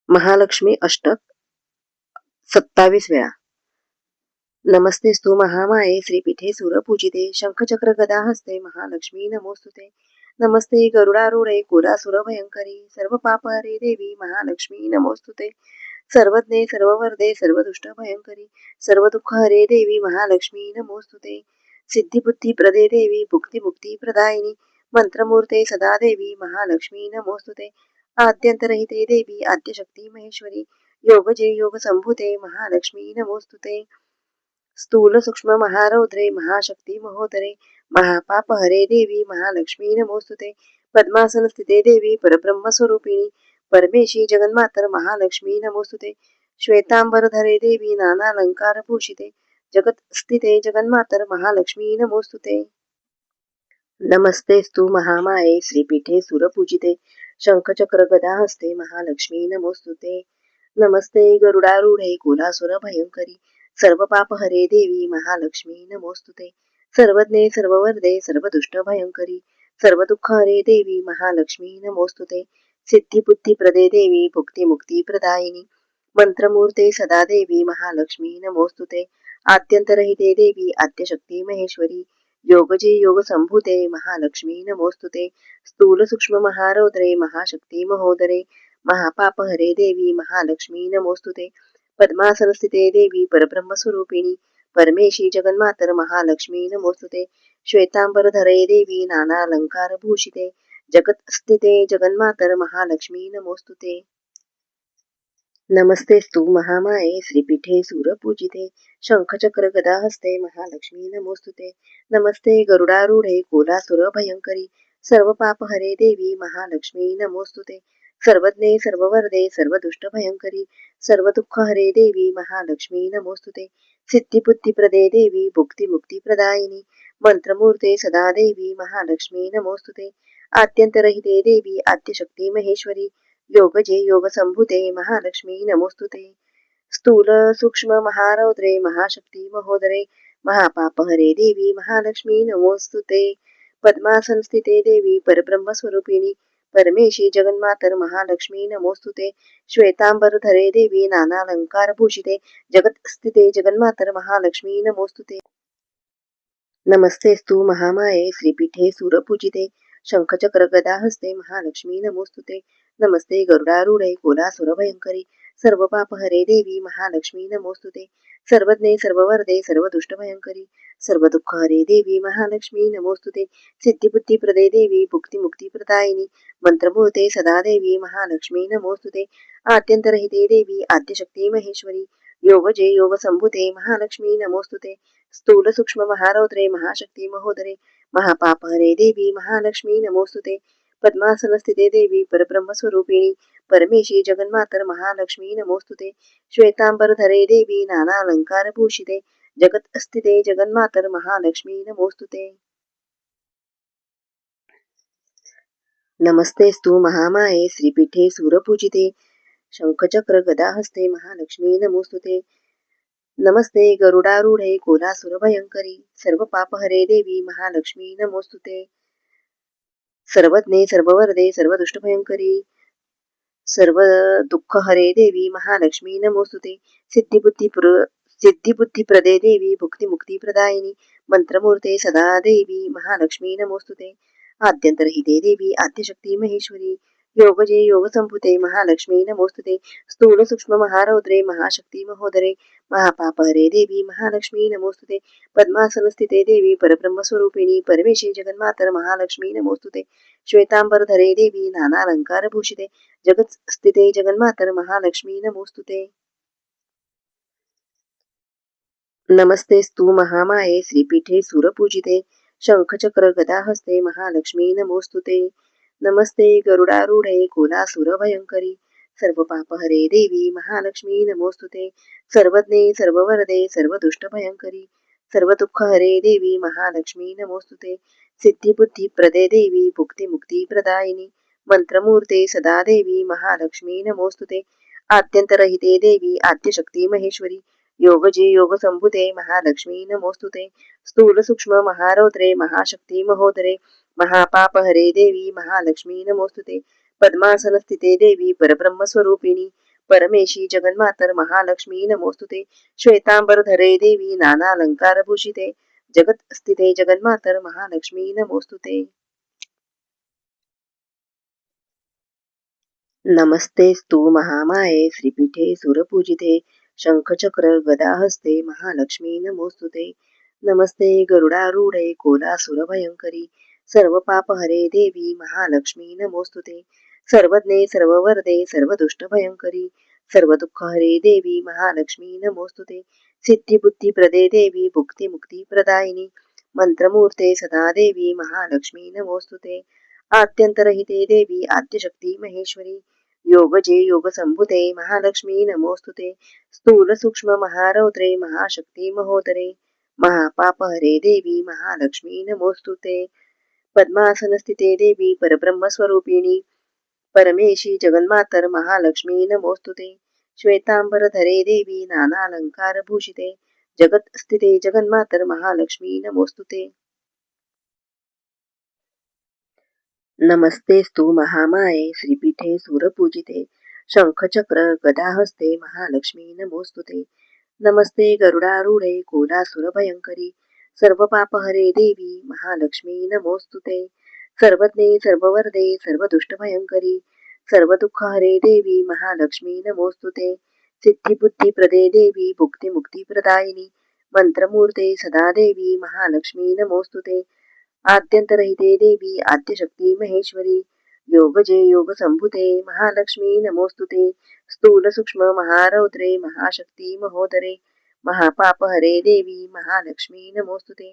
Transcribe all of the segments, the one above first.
महालक्ष्मी अष्टक 27 वेळा. नमस्तेस्तु महामाये श्रीपीठे सुरपूजिते शंखचक्र गदा हस्ते महालक्ष्मी नमोस्तुते. नमस्ते गरुडारूढे कुलासुर भयंकरी सर्व पापहरे देवी महालक्ष्मी नमोस्तुते. सर्वज्ञे सर्ववरदे सर्वदुष्ट भयंकरी सर्व दुःख हरे देवी महालक्ष्मी नमोस्तुते. सिद्धिबुद्धी प्रदे देवी भुक्ती मुक्ती प्रदायिनी मंत्रमूर्ते सदा देवी महालक्ष्मी नमोस्तुते. आद्यंतरहिते देवी आद्यशक्ती महेश्वरी योगजे योग संभूते महालक्ष्मी नमोस्तुते. स्थूल सूक्ष्म महारौद्रे महाशक्ती महोदरे महापाप हरे देवी महालक्ष्मी नमोस्तुते. पद्मासन स्थिते देवी परब्रह्म स्वरूपिणी परमेशी जगन्मातर महालक्ष्मी नमोस्तुते. श्वेतांबरधरे देवी नानालंकार भूषिते जगत स्थिते जगन्मातर महालक्ष्मी नमोस्तुते. नमस्तेस्तु महामाये श्रीपीठे सुरपूजिते शंखचक्र गदा हस्ते महालक्ष्मी नमोस्तुते. नमस्ते गरुडारूढे कुलासुर भयंकरी सर्व पाप हरे देवी महालक्ष्मी नमोस्तुते. सर्वज्ञे सर्ववरदे सर्वदुष्ट भयंकरी सर्व दुःख हरे देवी महालक्ष्मी नमोस्तुते. सिद्धिबुद्धी प्रदे देवी भुक्ती मुक्ती प्रदायिनी मंत्रमूर्ते सदा देवी महालक्ष्मी नमोस्तुते. आद्यंतरहिते देवी आद्यशक्ती महेश्वरी योगजे योग संभूते महालक्ष्मी नमोस्तुते. स्थूल सूक्ष्म महारौद्रे महाशक्ती महोदरे महापाप हरे देवी महालक्ष्मी नमोस्तुते. पद्मासन स्थिते देवी परब्रह्म स्वरूपिणी परमेशी जगन्मातर महालक्ष्मी नमोस्तुते. श्वेतांबरधरे देवी नाना अलंकार भूषिते जगत स्थिते जगन्मातर महालक्ष्मी नमोस्तुते. नमस्तेस्तु महामाये श्रीपीठे सुरपूजिते शंखचक्र गदा हस्ते महालक्ष्मी नमोस्तुते. नमस्ते गरुडारूढे कुलासुर भयंकरी सर्व पाप हरे देवी महालक्ष्मी नमोस्तुते. सर्वज्ञे सर्ववरदे सर्वदुष्ट भयंकरी सर्व दुःख हरे देवी महालक्ष्मी नमोस्तुते. सिद्धिबुद्धी प्रदे देवी भुक्ती मुक्ती प्रदायिनी मंत्रमूर्ते सदा देवी महालक्ष्मी नमोस्तुते. आद्यंतरहिते देवी आद्यशक्ती महेश्वरी योगजे योग संभूते महालक्ष्मी नमोस्तुते. स्थूल सूक्ष्म महारौद्रे महाशक्ती महोदरे महापाप हरे देवी महालक्ष्मी नमोस्तुते. पद्मासन स्थिते देवी परब्रह्म स्वरूपिणी परमेशी जगन्मातर महालक्ष्मी नमोस्तुते. श्वेतांबरधरे देवी नानालंकार भूषिते जगत स्थिते जगन्मातर महालक्ष्मी नमोस्तुते. नमस्तेस्तु महामाये श्रीपीठे सुरपूजिते शंखचक्र गदा हस्ते महालक्ष्मी नमोस्तुते. नमस्ते गरुडारूढे कुलासुर भयंकरी सर्व पाप हरे देवी महालक्ष्मी नमोस्तुते. सर्वज्ञे सर्ववरदे सर्वदुष्ट भयंकरी सर्व दुःख हरे देवी महालक्ष्मी नमोस्तुते. सिद्धिबुद्धी प्रदे देवी भुक्ती मुक्ती प्रदायिनी मंत्रमूर्ते सदा देवी महालक्ष्मी नमोस्तुते. आद्यंतरहिते देवी आद्यशक्ती महेश्वरी योगजे योग संभूते महालक्ष्मी नमोस्तुते. स्थूल सूक्ष्म महारौद्रे महाशक्ती महोदरे महापाप हरे देवी महालक्ष्मी नमोस्तुते. पद्मासन स्थिते देवी परब्रह्म स्वरूपिणी परमेशी जगन्मातर महालक्ष्मी नमोस्तुते. श्वेतांबरधरे देवी नाना अलंकार भूषिते जगत स्थिते जगन्मातर महालक्ष्मी नमोस्तुते. नमस्तेस्तु महामाये श्रीपीठे सुरपूजिते शंखचक्र गदा हस्ते महालक्ष्मी नमोस्तुते. नमस्ते गरुडारूढे कुलासुर भयंकरी सर्व पाप हरे देवी महालक्ष्मी नमोस्तुते. सर्वज्ञे सर्ववरदे सर्वदुष्ट भयंकरी सर्व दुःख हरे देवी महालक्ष्मी नमोस्तुते. सिद्धिबुद्धी प्रदे देवी भुक्ती मुक्ती प्रदायिनी मंत्रमूर्ते सदा देवी महालक्ष्मी नमोस्तुते. आद्यंतरहिते देवी आद्यशक्ती महेश्वरी योगजे योग संभूते महालक्ष्मी नमोस्तुते. स्थूल सूक्ष्म महारौद्रे महाशक्ती महोदरे महापाप हरे देवी महालक्ष्मी नमोस्तुते. पद्मासन स्थिते देवी परब्रह्म स्वरूपिणी परमेशी जगन्मातर महालक्ष्मी नमोस्तुते. श्वेतांबरधरे देवी नाना अलंकार भूषिते जगत स्थिते जगन्मातर महालक्ष्मी नमोस्तुते. नमस्तेस्तु महामाये श्रीपीठे सुरपूजिते शंखचक्र गदा हस्ते महालक्ष्मी नमोस्तुते. नमस्ते गरुडारूढे कुलासुर भयंकरी सर्व पाप हरे देवी महालक्ष्मी नमोस्तुते. सर्वज्ञे सर्ववरदे सर्वदुष्ट भयंकरी सर्व दुःख हरे देवी महालक्ष्मी नमोस्तुते. सिद्धिबुद्धी प्रदे देवी भुक्ती मुक्ती प्रदायिनी मंत्रमूर्ते सदा देवी महालक्ष्मी नमोस्तुते. आद्यंतरहिते देवी आद्यशक्ती महेश्वरी योगजे योग संभूते महालक्ष्मी नमोस्तुते. स्थूल सूक्ष्म महारौद्रे महाशक्ती महोदरे महापाप हरे देवी महालक्ष्मी नमोस्तुते. पद्मासन स्थिते देवी परब्रह्म स्वरूपिणी परमेशी जगन्मातर महालक्ष्मी नमोस्तुते. श्वेतांबरधरे देवी नानालंकारभूषिते. जगत्स्थिते जगन्मातर महालक्ष्मी नमोस्तुते. नमस्तेस्तु महामाये श्रीपीठे सुरपूजिते शंखचक्र गदाहस्ते महालक्ष्मी नमोस्तुते. नमस्ते गरुडारूढे कोलासुरभयंकरी सर्वपापहरे देवी महालक्ष्मी नमोस्तुते. सर्वज्ञे सर्ववरदे सर्वदुष्टभयंकरी सर्वदुःखहरे देवी महालक्ष्मी नमोस्तुते. सिद्धिबुद्धिप्रदे देवी भुक्तिमुक्तिप्रदायिनी मंत्रमूर्ते सदा देवी महालक्ष्मी नमोस्तुते. आद्यंतरहिते देवी आद्यशक्ती महेश्वरी योगजे योगसंभुते महालक्ष्मी नमोस्तुते. स्थूल सूक्ष्म महारौद्रे महाशक्ती महोदरे महापापहरे देवी महालक्ष्मी नमोस्तुते. पद्मासनस्थिते देवी परब्रह्मस्वरूपिणी परमेशी जगन्मातर महालक्ष्मी नमोस्तुते. श्वेतांबरधरे देवी नानालंकारभूषिते जगत्स्थिते जगन्मातर महालक्ष्मी नमोस्तुते. नमस्तेस्तु महामाये श्रीपीठे सुरपूजिते शंखचक्र गदाहस्ते महालक्ष्मी नमोस्तुते. नमस्ते गरुडारूढे कोलासुरभयंकरी सर्वपापहरे देवी महालक्ष्मी नमोस्तुते. सर्वज्ञे सर्ववरदे सर्वदुष्टभयंकरी सर्वदुःखहरे देवी महालक्ष्मी नमोस्तुते. सिद्धिबुद्धिप्रदे देवी भुक्तिमुक्तिप्रदायिनी मंत्रमूर्ते सदा देवी महालक्ष्मी नमोस्तुते. आद्यंतरहिते देवी आद्यशक्ती महेश्वरी योगजे योगसंभुते महालक्ष्मी नमोस्तुते. स्थूल सूक्ष्म महारौद्रे महाशक्ती महोदरे महापापहरे देवी महालक्ष्मी नमोस्तुते.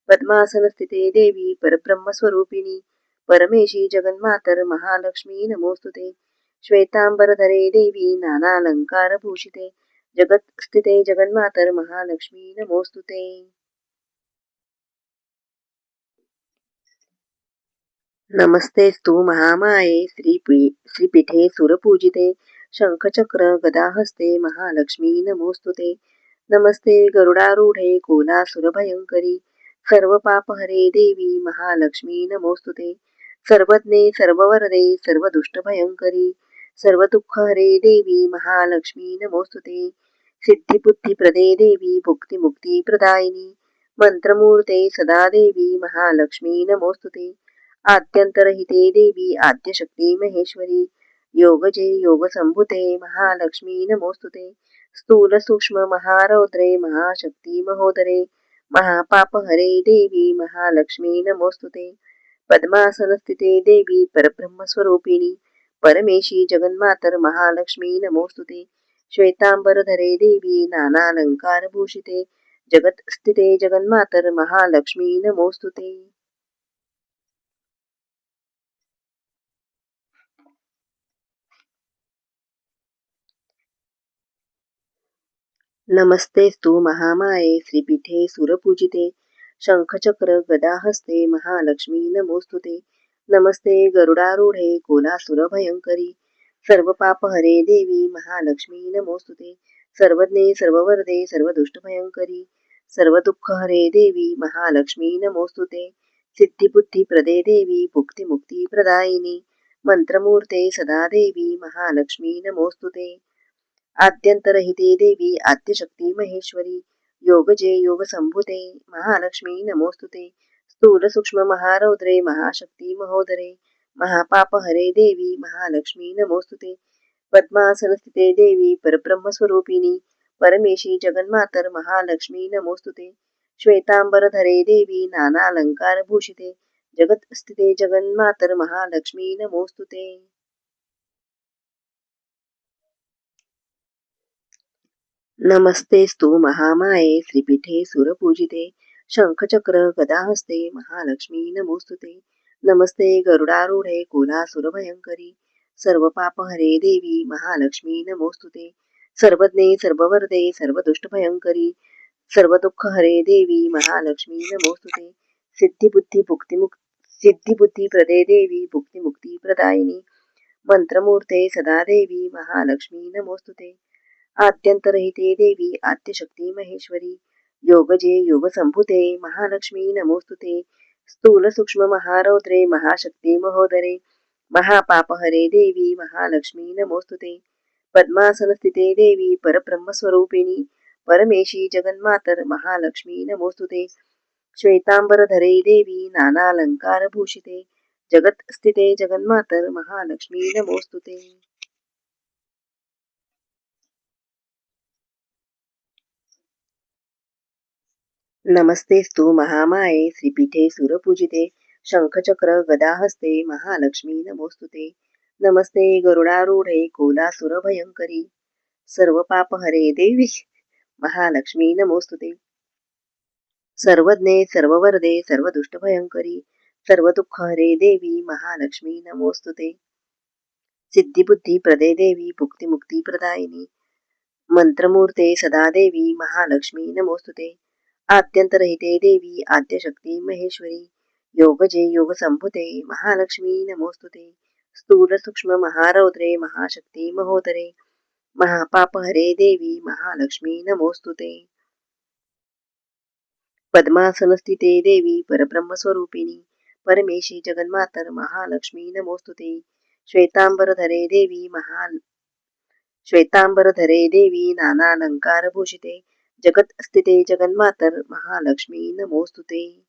पद्मासनस्थिते देवी परब्रह्मस्वरूपिणी परमेशी जगन्मातर महालक्ष्मी नमोस्तुते. श्वेतांबरधरे देवी नानालंकारभूषिते जगत्स्थिते जगन्मातर महालक्ष्मी नमोस्तुते. नमस्तेस्तु महामाये श्रीपीठे सुरपूजिते शंखचक्र गदाहस्ते महालक्ष्मी नमोस्तुते. नमस्ते गरुडारूढे कोलासुरभयंकरी सर्वपापहरे देवी महालक्ष्मी नमोस्तुते. सर्वज्ञे सर्ववरदे सर्वदुष्टभयंकरी सर्वदुःखहरे देवी महालक्ष्मी नमोस्तुते. सिद्धिबुद्धिप्रदे देवी भुक्तिमुक्तिप्रदायिनी मंत्रमूर्ते सदा देवी महालक्ष्मी नमोस्तुते. आद्यंतरहिते देवी आद्यशक्ती महेश्वरी योगजे योगसंभुते महालक्ष्मी नमोस्तुते. स्थूल सूक्ष्म महारौद्रे महाशक्ती महोदरे महापापहरे देवी महालक्ष्मी नमोस्तुते. पद्मासनस्थिते देवी परब्रह्मस्वरूपिणी परमेशी जगन्मातर महालक्ष्मी नमोस्तुते. श्वेतांबरधरे देवी नानालंकारभूषिते जगत्स्थिते जगन्मातर महालक्ष्मी नमोस्तुते. नमस्तेस्तु महामाये श्रीपीठे सुरपूजिते शंखचक्र गदाहस्ते महालक्ष्मी नमोस्तुते. नमस्ते गरुडारूढे कोलासुरभयंकरी सर्वपापहरे देवी महालक्ष्मी नमोस्तुते. सर्वज्ञे सर्ववरदे सर्वदुष्टभयंकरी सर्वदुःखहरे देवी महालक्ष्मी नमोस्तुते. सिद्धिबुद्धिप्रदे देवी भुक्तिमुक्तिप्रदायिनी मंत्रमूर्ते सदा देवी महालक्ष्मी नमोस्तुते. आद्यंतरहिते देवी आद्यशक्ती महेश्वरी योगजे योगसंभुते महालक्ष्मी नमोस्तुते. स्थूल सूक्ष्म महारौद्रे महाशक्ती महोदरे महापापहरे देवी महालक्ष्मी नमोस्तुते. पद्मासनस्थिते देवी परब्रह्मस्वरूपिणी परमेशी जगन्मातर महालक्ष्मी नमोस्तुते. श्वेतांबरधरे देवी नानालंकारभूषिते जगत्स्थिते जगन्मातर महालक्ष्मी नमोस्तुते. नमस्तेस्तु महामाये श्रीपीठे सुरपूजिते शंखचक्र गदाहस्ते महालक्ष्मी नमोस्तुते. नमस्ते गरुडारूढे कोलासुरभयंकरी सर्वपापहरे देवी महालक्ष्मी नमोस्तुते. सर्वज्ञे सर्ववरदे सर्वदुष्टभयंकरी सर्वदुःखहरे देवी महालक्ष्मी नमोस्तुते. सिद्धिबुद्धिप्रदे देवी भुक्तिमुक्तिप्रदायिनी मंत्रमूर्ते सदा देवी महालक्ष्मी नमोस्तुते. आद्यंतरहिते देवी आद्यशक्ती महेश्वरी योगजे योगसंभुते महालक्ष्मी नमोस्तुते. स्थूल सूक्ष्म महारौद्रे महाशक्ती महोदरे महापापहरे देवी महालक्ष्मी नमोस्तुते. पद्मासनस्थिते देवी परब्रह्मस्वरूपिणी परमेशी जगन्मातर महालक्ष्मी नमोस्तुते. श्वेतांबरधरे देवी नानालंकारभूषिते जगत्स्थिते जगन्मातर महालक्ष्मी नमोस्तुते. नमस्तेस्तु महामाये श्रीपीठे सुरपूजिते शंखचक्र गदाहस्ते महालक्ष्मी नमोस्तुते. नमस्ते गरुडारूढे कोलासुरभयंकरी सर्वपापहरे देवी महालक्ष्मी नमोस्तुते. सर्वज्ञे सर्ववरदे सर्वदुष्टभयंकरी सर्वदुःखहरे देवी महालक्ष्मी नमोस्तुते. सिद्धिबुद्धिप्रदे देवी भुक्तिमुक्तिप्रदायिनी मंत्रमूर्ते सदा देवी महालक्ष्मी नमोस्तुते. आद्यंतरहिते देवी आद्यशक्ती महेश्वरी योगजे योगसंभुते महालक्ष्मी नमोस्तुते. स्थूल सूक्ष्म महारौद्रे महाशक्ती महोदरे महापापहरे देवी महालक्ष्मी नमोस्तुते. पद्मासनस्थिते देवी परब्रह्मस्वरूपिणी परमेशी जगन्मातर महालक्ष्मी नमोस्तुते. श्वेतांबरधरे देवी नानालंकारभूषिते जगत्स्थिते जगन्मातर महालक्ष्मी नमोस्तुते.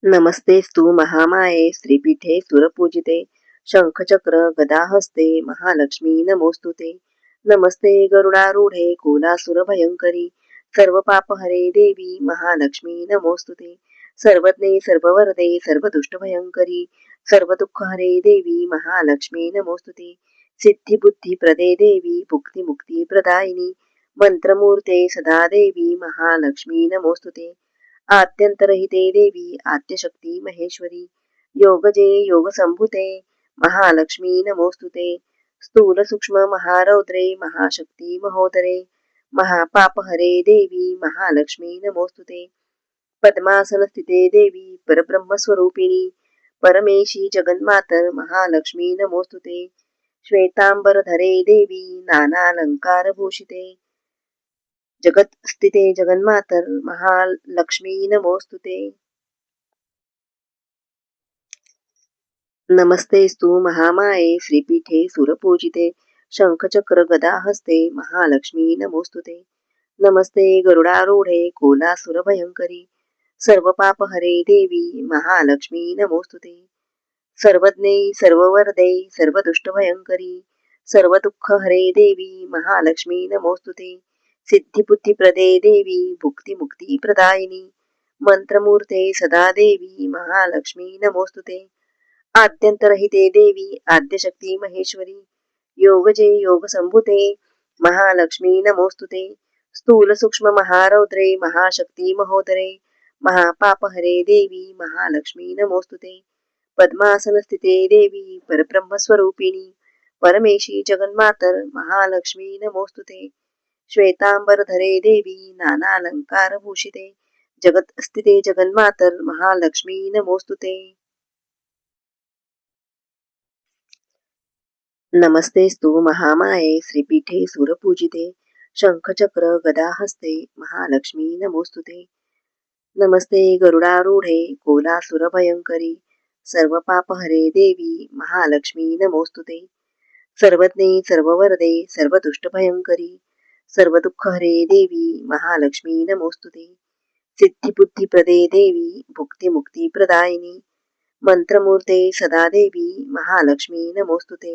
नमस्तेस्तु महामाये श्रीपीठे सुरपूजिते शंखचक्र गदाहस्ते महालक्ष्मी नमोस्तुते. नमस्ते गरुडारूढे कोलासुरभयंकरी सर्वपापहरे देवी महालक्ष्मी नमोस्तुते. सर्वज्ञे सर्ववरदे सर्वदुष्टभयंकरी सर्वदुःखहरे देवी महालक्ष्मी नमोस्तुते. सिद्धिबुद्धिप्रदे देवी भुक्तिमुक्तिप्रदायिनी मंत्रमूर्ते सदा देवी महालक्ष्मी नमोस्तुते. आद्यंतरहिते देवी आद्यशक्ती महेश्वरी योगजे योगसंभुते महालक्ष्मी नमोस्तुते. स्थूल सूक्ष्म महारौद्रे महाशक्ती महोदरे महापापहरे देवी महालक्ष्मी नमोस्तुते. पद्मासनस्थिते देवी परब्रह्मस्वरूपिणी परमेशी जगन्मातर महालक्ष्मी नमोस्तुते. श्वेतांबरधरे देवी नानालंकारभूषिते जगत्स्थिते जगन्मातर महालक्ष्मी नमोस्तुते. नमस्तेस्तु महामाये श्रीपीठे सुरपूजिते शंखचक्र गदाहस्ते महालक्ष्मी नमोस्तुते. नमस्ते गरुडारूढे कोलासुरभयंकरी सर्वपापहरे देवी महालक्ष्मी नमोस्तुते. सर्वज्ञे सर्ववरदे सर्वदुष्टभयंकरी सर्वदुःखहरे देवी महालक्ष्मी नमोस्तुते. सिद्धिबुद्धिप्रदे देवी भुक्तिमुक्तिप्रदायिनी मंत्रमूर्ते सदा देवी महालक्ष्मी नमोस्तुते. आद्यंतरहिते देवी आद्यशक्ती महेश्वरी योगजे योगसंभुते महालक्ष्मी नमोस्तुते. स्थूल सूक्ष्म महारौद्रे महाशक्ती महोदरे महापापहरे देवी महालक्ष्मी नमोस्तुते. पद्मासनस्थिते देवी परब्रह्मस्वरूपिणी परमेशी जगन्मातर महालक्ष्मी नमोस्तुते. श्वेतांबरधरे देवी नानालंकारभूषिते जगत्स्थिते जगन्मातर महालक्ष्मी नमोस्तुते. नमस्तेस्तु महामाये श्रीपीठे सुरपूजिते शंखचक्र गदाहस्ते महालक्ष्मी नमोस्तुते. नमस्ते गरुडारूढे कोलासुरभयंकरी सर्वपापहरे देवी महालक्ष्मी नमोस्तुते. सर्वज्ञे सर्ववरदे सर्वदुष्टभयंकरी सर्वदुःखहरे देवी महालक्ष्मी नमोस्तुते. सिद्धिबुद्धिप्रदे देवी भुक्तिमुक्तिप्रदायिनी मंत्रमूर्ते सदा देवी महालक्ष्मी नमोस्तुते.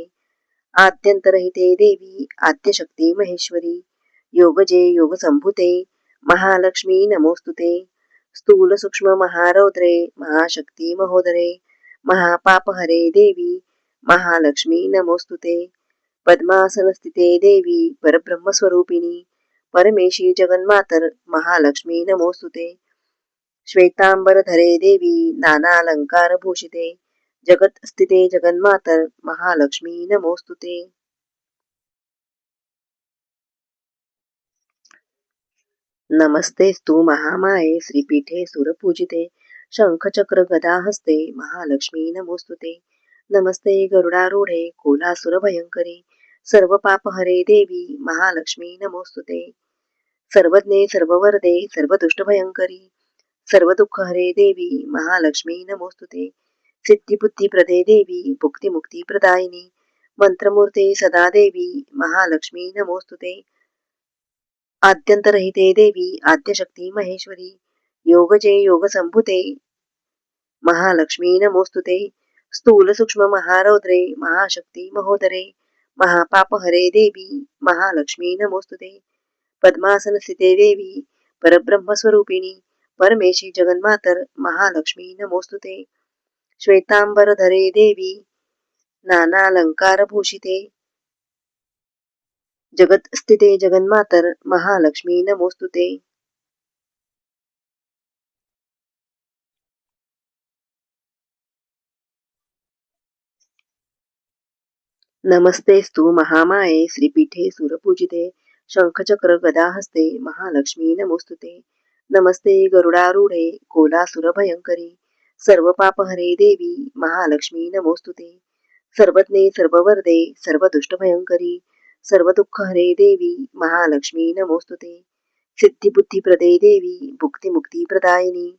आद्यंतरहिते देवी आद्यशक्ती महेश्वरी योगजे योगसंभुते महालक्ष्मी नमोस्तुते. स्थूल सूक्ष्म महारौद्रे महाशक्ती महोदरे महापापहरे देवी महालक्ष्मी नमोस्तुते. पद्मासनस्थिते देवी परब्रह्मस्वरूपिणी परमेशी जगन्मातर महालक्ष्मी नमोस्तुते. श्वेतांबरधरे देवी नानालंकारभूषिते जगत्स्थिते जगन्मातर महालक्ष्मी नमोस्तुते. नमस्तेस्तु महामाये श्रीपीठे सुरपूजिते शंखचक्र गदाहस्ते महालक्ष्मी नमोस्तुते. नमस्ते गरुडारूढे कोलासुरभयंकरी सर्वपापहरे देवी महालक्ष्मी नमोस्तुते. सर्वज्ञे सर्ववरदे सर्वदुष्टभयंकरी सर्वदुःखहरे देवी महालक्ष्मी नमोस्तुते. सिद्धिबुद्धिप्रदे देवी भुक्तिमुक्तिप्रदायिनी मंत्रमूर्ते सदा देवी महालक्ष्मी नमोस्तुते आद्यंतरहिते देवी आद्यशक्ती महेश्वरी योगजे योगसंभुते महालक्ष्मी नमोस्तुते स्थूल सूक्ष्म महारौद्रे महाशक्ती महोदरे महापापहरे देवी महालक्ष्मी नमोस्तुते पद्मासन स्थिते देवी परब्रह्मस्वरूपिणी परमेशी जगन्मातर महालक्ष्मी नमोस्तुते श्वेतांबरधरे देवी नानालंकारभूषिते जगतस्थिते जगन्मातर महालक्ष्मी नमोस्तुते नमस्तेस्तु महामाये श्रीपीठे सुरपूजिते शंखचक्र गदाहस्ते महालक्ष्मी नमोस्तुते नमस्ते गरुडारूढे कोलासुरभयंकरी सर्वपापहरे देवी महालक्ष्मी नमोस्तुते सर्वज्ञे सर्ववरदे सर्वदुष्टभयंकरी सर्वदुःखहरे देवी महालक्ष्मी नमोस्तुते सिद्धिबुद्धिप्रदे देवी भुक्तिमुक्तिप्रदायिनी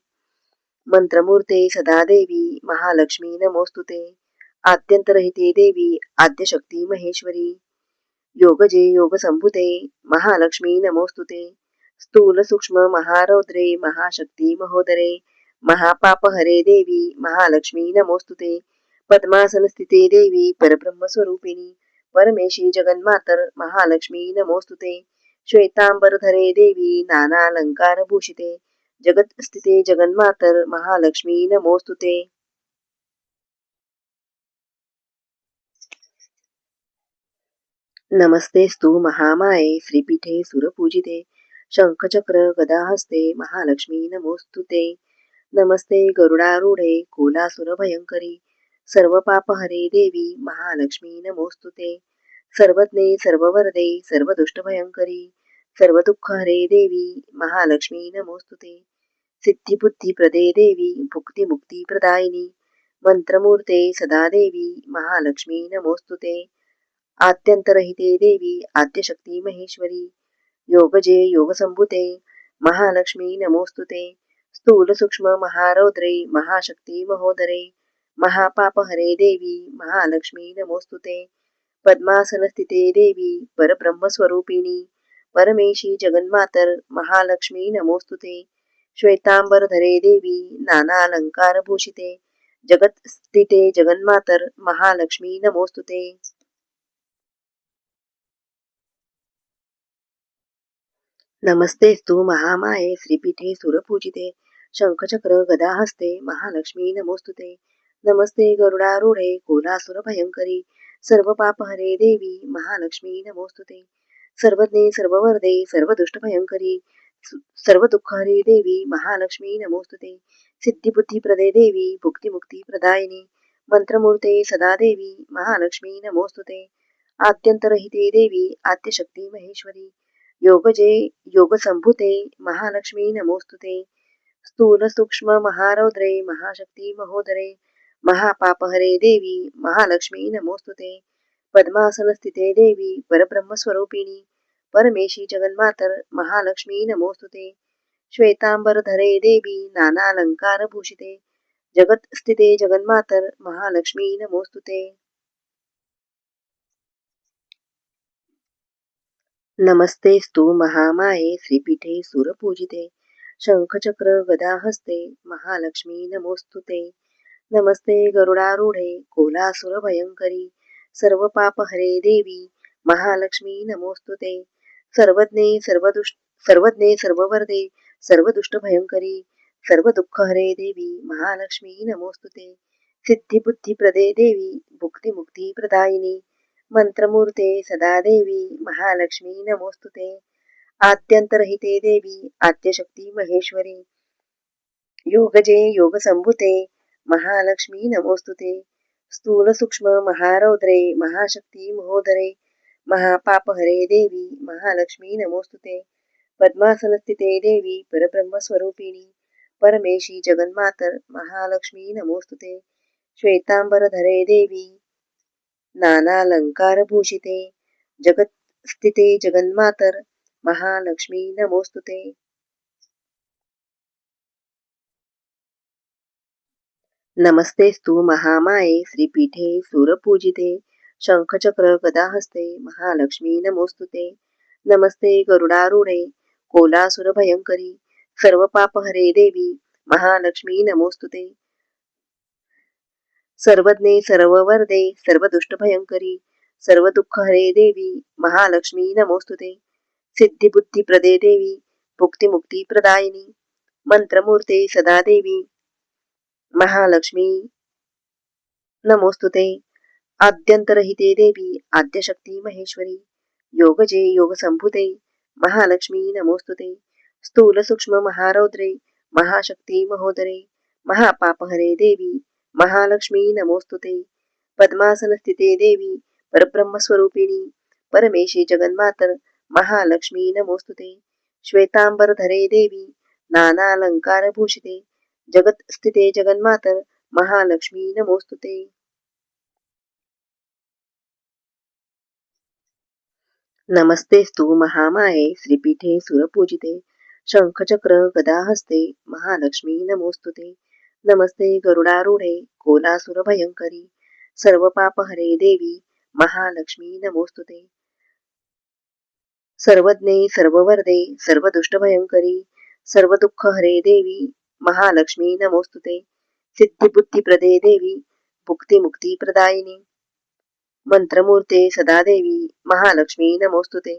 मंत्रमूर्ते सदा देवी महालक्ष्मी नमोस्तुते आद्यंतरहिते देवी आद्यशक्ती महेश्वरी योगजे योगसंभुते महालक्ष्मी नमोस्तुते स्थूल सूक्ष्म महारौद्रे महाशक्ती महोदरे महापापहरे देवी महालक्ष्मी नमोस्तुते पद्मासन स्थिते देवी परब्रह्मस्वरूपिणी परमेशी जगन्मातर महालक्ष्मी नमोस्तुते श्वेतांबरधरे देवी नानालंकारभूषिते जगतस्थिते जगन्मातर महालक्ष्मी नमोस्तुते नमस्तेस्तु महामाये श्रीपीठे सुरपूजिते शंखचक्र गदाहस्ते महालक्ष्मी नमोस्तुते नमस्ते गरुडारूढे कोलासुरभयंकरी सर्वपापहरे देवी महालक्ष्मी नमोस्तुते सर्वज्ञे सर्ववरदे सर्वदुष्टभयंकरी सर्वदुःखहरे देवी महालक्ष्मी नमोस्तुते सिद्धिबुद्धिप्रदे देवी भुक्तिमुक्तिप्रदायिनी मंत्रमूर्ते सदा देवी महालक्ष्मी नमोस्तुते आद्यंतरहिते देवी आद्यशक्ती महेश्वरी योगजे योगसंभुते महालक्ष्मी नमोस्तुते स्थूल सूक्ष्म महारौद्रे महाशक्ती महोदरे महापापहरे देवी महालक्ष्मी नमोस्तुते पद्मासन स्थिते देवी परब्रह्मस्वरूपिणी परमेशी जगन्मातर महालक्ष्मी नमोस्तुते श्वेतांबरधरे देवी नानालंकारभूषिते जगतस्थिते जगन्मातर महालक्ष्मी नमोस्तुते नमस्तेस्तु महामाये श्रीपीठे सुरपूजिते शंखचक्र गदाहस्ते महालक्ष्मी नमोस्तुते नमस्ते गरुडारूढे कोलासुरभयंकरी सर्वपापहरे देवी महालक्ष्मी नमोस्तुते सर्वज्ञे सर्ववरदे सर्वदुष्टभयंकरी सर्वदुःखहरे देवी महालक्ष्मी नमोस्तुते सिद्धिबुद्धिप्रदे देवी भुक्तिमुक्तिप्रदायिनी मंत्रमूर्ते सदा देवी महालक्ष्मी नमोस्तुते आद्यंतरहिते देवी आद्यशक्ती महेश्वरी योगजे योगसंभुते महालक्ष्मी नमोस्तुते स्थूल सूक्ष्म महारौद्रे महाशक्ती महोदरे महापापहरे देवी महालक्ष्मी नमोस्तुते पद्मासन स्थिते देवी परब्रह्मस्वरूपिणी परमेशी जगन्मातर महालक्ष्मी नमोस्तुते श्वेतांबरधरे देवी नानालंकारभूषिते जगतस्थिते जगन्मातर महालक्ष्मी नमोस्तुते नमस्तेस्तु महामाये श्रीपीठे सुरपूजिते शंखचक्र गदाहस्ते महालक्ष्मी नमोस्तुते नमस्ते गरुडारूढे कोलासुरभयंकरी सर्वपापहरे देवी महालक्ष्मी नमोस्तुते सर्वज्ञे सर्ववरदे सर्वदुष्टभयंकरी सर्वदुःखहरे देवी महालक्ष्मी नमोस्तुते सिद्धिबुद्धिप्रदे देवी भुक्तिमुक्तिप्रदायिनी मंत्रमूर्ते सदा देवी महालक्ष्मी नमोस्तुते आद्यंतरहिते देवी आद्यशक्ती महेश्वरी योगजे योगसंभुते महालक्ष्मी नमोस्तुते स्थूल सूक्ष्म महारौद्रे महाशक्ती महोदरे महापापहरे देवी महालक्ष्मी नमोस्तुते पद्मासन स्थिते देवी परब्रह्मस्वरूपिणी परमेशी जगन्मातर महालक्ष्मी नमोस्तुते श्वेतांबरधरे देवी नानालंकारभूषिते जगतस्थिते जगन्मातर महालक्ष्मी नमोस्तुते नमस्तेस्तु महामाये श्रीपीठे सुरपूजिते शंखचक्र गदाहस्ते महालक्ष्मी नमोस्तुते. नमस्ते गरुडारूढे कोलासुरभयंकरी सर्व पापहरे देवी महालक्ष्मी नमोस्तुते. सर्वज्ञे सर्ववरदे सर्वदुष्टभयंकरी सर्व दुःखहरे देवी महालक्ष्मी नमोस्तुते. सिद्धिबुद्धिप्रदे देवी मुक्तिमुक्तिप्रदायिनी मंत्रमूर्ते सदा देवी महालक्ष्मी नमोस्तुते. आद्यंतरहिते देवी आद्यशक्ती महेश्वरी योगजे योगसंभुते महालक्ष्मी नमोस्तुते. स्थूल सूक्ष्म महारौद्रे महाशक्ती महोदरे महापापहरे देवी महालक्ष्मी नमोस्तुते. पद्मासनस्थिते देवी परब्रह्मस्वरूपिणी परमेशी जगन्मातर महालक्ष्मी नमोस्तुते. श्वेतांबरधरे देवी नानालंकारभूषिते जगत्स्थिते जगन्मातर महालक्ष्मी नमोस्तुते. नमस्तेस्तु महामाये श्रीपीठे सुरपूजिते शंखचक्र गदाहस्ते महालक्ष्मी नमोस्तुते. नमस्ते गरुडारूढे कोलासुरभयंकरी सर्व पापहरे देवी महालक्ष्मी नमोस्तुते. सर्वज्ञे सर्ववरदे सर्वदुष्टभयंकरी सर्व दुःखहरे देवी महालक्ष्मी नमोस्तुते. सिद्धिबुद्धिप्रदे देवी मुक्तिमुक्तिप्रदायिनी मंत्रमूर्ते सदा देवी महालक्ष्मी नमोस्तुते.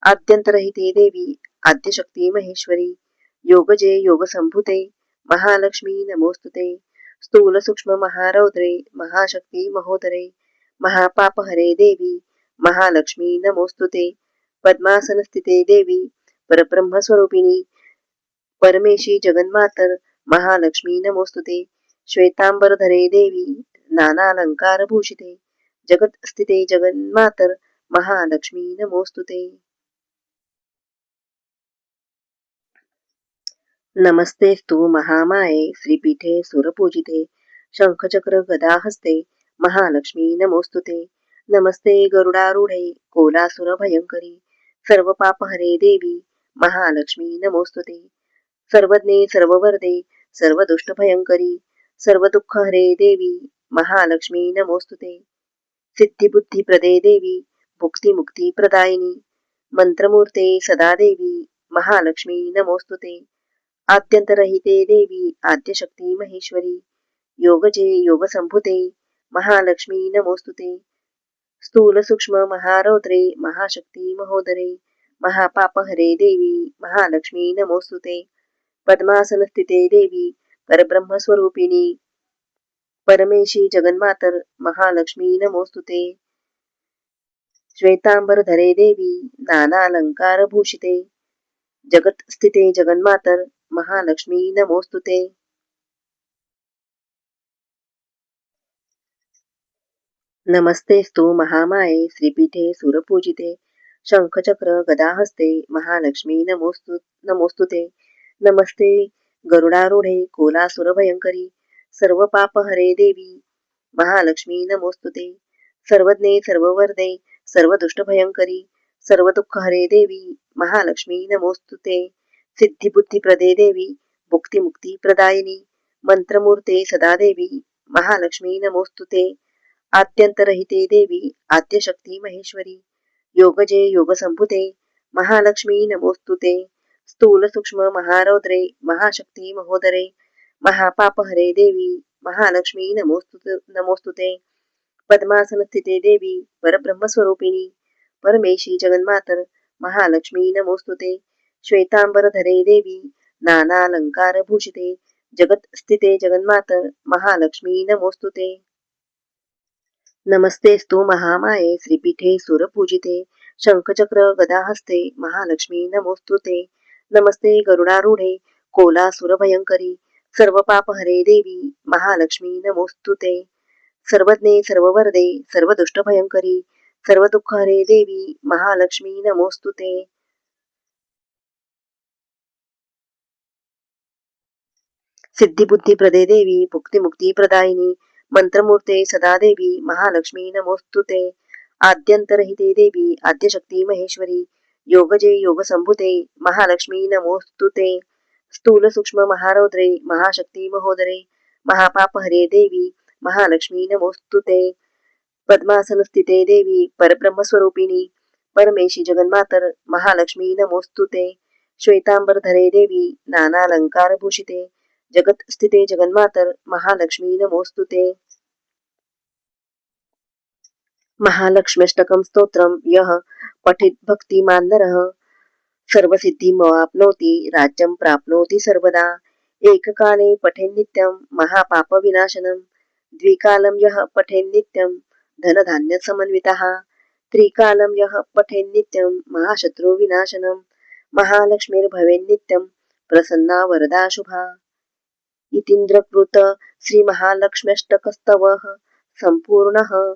आद्यंतरहिते देवी आद्यशक्ती महेश्वरी योगजे योगसंभुते महालक्ष्मी नमोस्तुते. स्थूल सूक्ष्म महारौद्रे महाशक्ती महोदरे महापापहरे देवी महालक्ष्मी नमोस्तुते. पद्मासनस्थिते देवी परब्रह्मस्वरूपिणी परमेशी जगन्मातर महालक्ष्मी नमोस्तुते. श्वेतांबरधरे देवी नानालंकारभूषिते जगत्स्थिते जगन्मातर महालक्ष्मी नमोस्तुते. नमस्तेस्तु महामाये श्रीपीठे सुरपूजिते शंखचक्र गदाहस्ते महालक्ष्मी नमोस्तुते. नमस्ते गरुडारूढे कोलासुरभयंकरी सर्व पापहरे देवी महालक्ष्मी नमोस्तुते. सर्वज्ञे सर्ववरदे सर्वदुष्टभयंकरी सर्व दुःखहरे देवी महालक्ष्मी नमोस्तुते. सिद्धिबुद्धिप्रदे देवी मुक्तिमुक्तिप्रदायिनी मंत्रमूर्ते सदा देवी महालक्ष्मी नमोस्तुते. आद्यंतरहिते देवी आद्यशक्ती महेश्वरी योगजे योगसंभुते महालक्ष्मी नमोस्तुते. स्थूल सूक्ष्म महारौद्रे महाशक्ती महोदरे महापापहरे देवी महालक्ष्मी नमोस्तुते. पद्मासनस्थिते देवी परब्रह्मस्वरूपिणी परमेशी जगन्मातर महालक्ष्मी नमोस्तुते. श्वेतांबरधरे देवी नानालंकारभूषिते जगत्स्थिते जगन्मातर महालक्ष्मी नमोस्तुते. नमस्तेस्तु महामाये श्रीपीठे सुरपूजिते शंखचक्र गदाहस्ते महालक्ष्मी नमोस्तुते. नमस्ते गरुडारूढे कोलासुरभयंकरी सर्व पापहरे देवी महालक्ष्मी नमोस्तुते. सर्वज्ञे सर्ववरदे सर्वदुष्टभयंकरी सर्व दुःखहरे देवी महालक्ष्मी नमोस्तुते. सिद्धिबुद्धिप्रदे देवी मुक्तिमुक्तिप्रदायिनी मंत्रमूर्ते सदा देवी महालक्ष्मी नमोस्तुते. आद्यंतरहिते देवी आद्यशक्ती महेश्वरी योगजे योगसंभुते महालक्ष्मी नमोस्तुते. स्थूल सूक्ष्म महारौद्रे महाशक्ती महोदरे महापापहरे देवी महालक्ष्मी नमोस्तुते. पद्मासनस्थिते देवी परब्रह्मस्वरूपिणी परमेशी जगन्मातर महालक्ष्मी नमोस्तुते. श्वेतांबरधरे देवी नानालंकारभूषिते जगत्स्थिते जगन्मातर महालक्ष्मी नमोस्तुते. नमस्तेस्तु महामाये श्रीपीठे सुरपूजिते शंखचक्र गदाहस्ते महालक्ष्मी नमोस्तुते. नमस्ते गरुडारूढे कोलासुरभयंकरी सर्व पापहरे देवी महालक्ष्मी नमोस्तुते. सर्वज्ञे सर्ववरदे सर्वदुष्टभयंकरी सर्व दुःखहरे देवी महालक्ष्मी नमोस्तुते. सिद्धिबुद्धिप्रदे देवी मुक्तिमुक्तिप्रदायिनी मंत्रमूर्ते सदा देवी महालक्ष्मी नमोस्तुते. आद्यंतरहिते देवी आद्यशक्ती महेश्वरी योगजे योगसंभुते महालक्ष्मी नमोस्तुते. स्थूल सूक्ष्म महारौद्रे महाशक्ती महोदरे महापापहरे देवी महालक्ष्मी नमोस्तुते. पद्मासनस्थिते देवी परब्रह्मस्वरूपिणी परमेशी जगन्मातर महालक्ष्मी नमोस्तुते. श्वेतांबरधरे देवी नानालंकारभूषिते जगत्स्थिते जगन्मातर महालक्ष्मी नमोस्तुते. महालक्ष्म्यष्टकं स्तोत्रं यः पठेत् भक्तिमान् नरः सर्वसिद्धिमवाप्नोति राज्यं प्राप्नोति सर्वदा. एककाले पठेन्नित्यं महापापविनाशनं द्विकालं यः पठेन्नित्यं धनधान्यसमन्वितः त्रिकालं यः पठेन्नित्यं महाशत्रुविनाशनं महालक्ष्मीर्भवेन्नित्यं प्रसन्ना वरदा शुभा. इतीन्द्रकृत श्रीमहालक्ष्म्यष्टकस्तवः सम्पूर्णः.